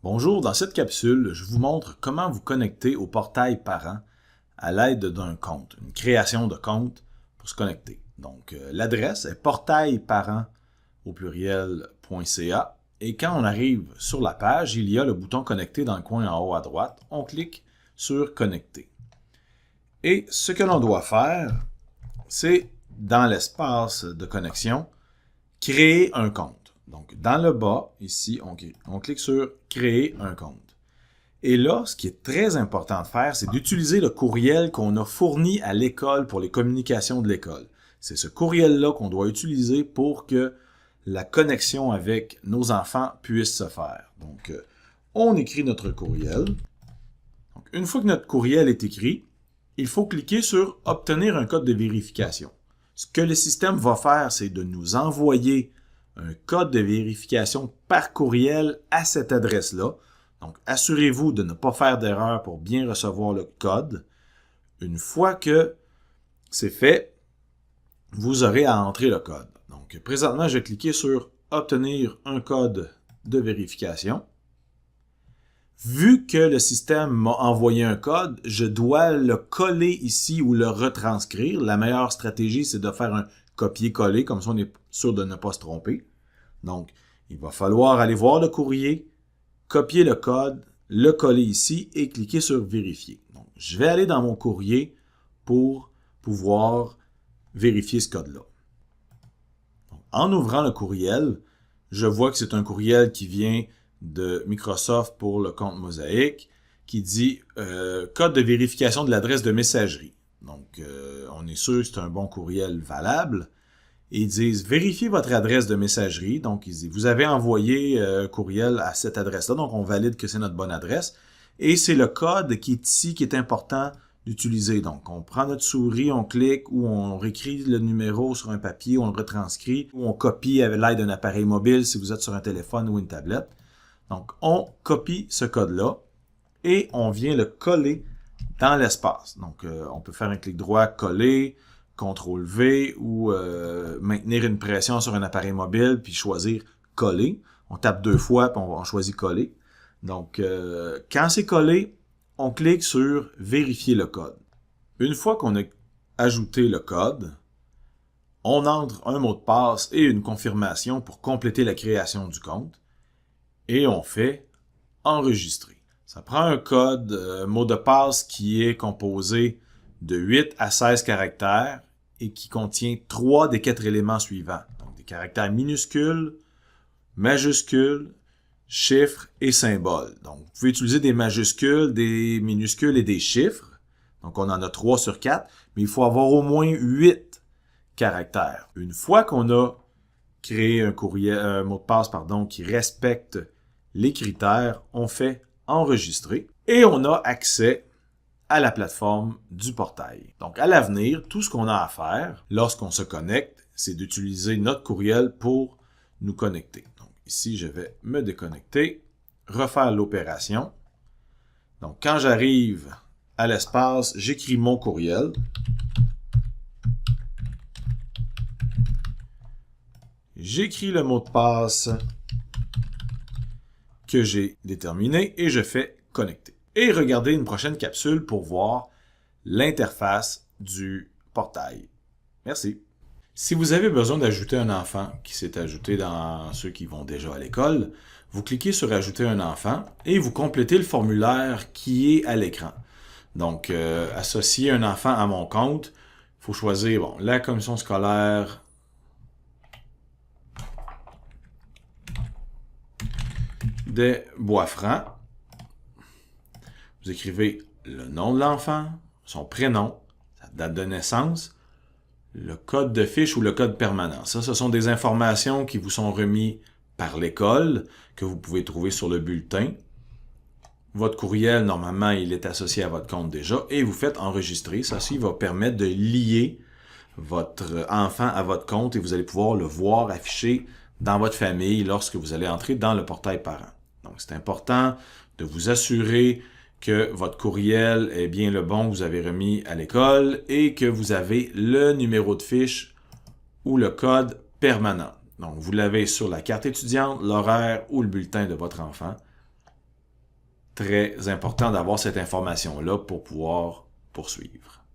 Bonjour, dans cette capsule, je vous montre comment vous connecter au portail parent à l'aide d'un compte, une création de compte pour se connecter. Donc, l'adresse est portailparent au pluriel.ca et quand on arrive sur la page, il y a le bouton connecter dans le coin en haut à droite. On clique sur connecter. Et ce que l'on doit faire, c'est dans l'espace de connexion, créer un compte. Donc, dans le bas, ici, on clique sur « Créer un compte ». Et là, ce qui est très important de faire, c'est d'utiliser le courriel qu'on a fourni à l'école pour les communications de l'école. C'est ce courriel-là qu'on doit utiliser pour que la connexion avec nos enfants puisse se faire. Donc, on écrit notre courriel. Donc, une fois que notre courriel est écrit, il faut cliquer sur « Obtenir un code de vérification ». Ce que le système va faire, c'est de nous envoyer un code de vérification par courriel à cette adresse-là. Donc, assurez-vous de ne pas faire d'erreur pour bien recevoir le code. Une fois que c'est fait, vous aurez à entrer le code. Donc, présentement, je vais cliquer sur « Obtenir un code de vérification ». Vu que le système m'a envoyé un code, je dois le coller ici ou le retranscrire. La meilleure stratégie, c'est de faire un copier-coller, comme ça on est sûr de ne pas se tromper. Donc, il va falloir aller voir le courrier, copier le code, le coller ici et cliquer sur vérifier. Donc, je vais aller dans mon courrier pour pouvoir vérifier ce code-là. En ouvrant le courriel, je vois que c'est un courriel qui vient de Microsoft pour le compte Mosaic qui dit code de vérification de l'adresse de messagerie. Donc, on est sûr que c'est un bon courriel valable. Et ils disent vérifiez votre adresse de messagerie. Donc, ils disent vous avez envoyé un courriel à cette adresse-là. Donc, on valide que c'est notre bonne adresse. Et c'est le code qui est ici qui est important d'utiliser. Donc, on prend notre souris, on clique ou on réécrit le numéro sur un papier, on le retranscrit ou on copie avec l'aide d'un appareil mobile si vous êtes sur un téléphone ou une tablette. Donc, on copie ce code-là et on vient le coller dans l'espace. Donc, on peut faire un clic droit, coller, CTRL-V ou maintenir une pression sur un appareil mobile puis choisir coller. On tape 2 fois puis on choisit coller. Donc, quand c'est collé, on clique sur vérifier le code. Une fois qu'on a ajouté le code, on entre un mot de passe et une confirmation pour compléter la création du compte. Et on fait enregistrer. Ça prend un code mot de passe qui est composé de 8 à 16 caractères et qui contient 3 des 4 éléments suivants. Donc des caractères minuscules, majuscules, chiffres et symboles. Donc vous pouvez utiliser des majuscules, des minuscules et des chiffres. Donc on en a 3 sur 4, mais il faut avoir au moins 8 caractères. Une fois qu'on a créé un mot de passe qui respecte les critères, on fait enregistrer et on a accès à la plateforme du portail. Donc, à l'avenir, tout ce qu'on a à faire lorsqu'on se connecte, c'est d'utiliser notre courriel pour nous connecter. Donc, ici, je vais me déconnecter, refaire l'opération. Donc, quand j'arrive à l'espace, j'écris mon courriel. J'écris le mot de passe que j'ai déterminé et je fais connecter. Et regardez une prochaine capsule pour voir l'interface du portail. Merci. Si vous avez besoin d'ajouter un enfant qui s'est ajouté dans ceux qui vont déjà à l'école, vous cliquez sur ajouter un enfant et vous complétez le formulaire qui est à l'écran. Donc, associer un enfant à mon compte, il faut choisir la commission scolaire des Bois-Francs. Vous écrivez le nom de l'enfant, son prénom, sa date de naissance, le code de fiche ou le code permanent. Ça, ce sont des informations qui vous sont remises par l'école, que vous pouvez trouver sur le bulletin. Votre courriel, normalement, il est associé à votre compte déjà et vous faites enregistrer. Ça aussi va permettre de lier votre enfant à votre compte et vous allez pouvoir le voir affiché dans votre famille lorsque vous allez entrer dans le portail parent. Donc, c'est important de vous assurer que votre courriel est bien le bon que vous avez remis à l'école et que vous avez le numéro de fiche ou le code permanent. Donc, vous l'avez sur la carte étudiante, l'horaire ou le bulletin de votre enfant. très important d'avoir cette information-là pour pouvoir poursuivre.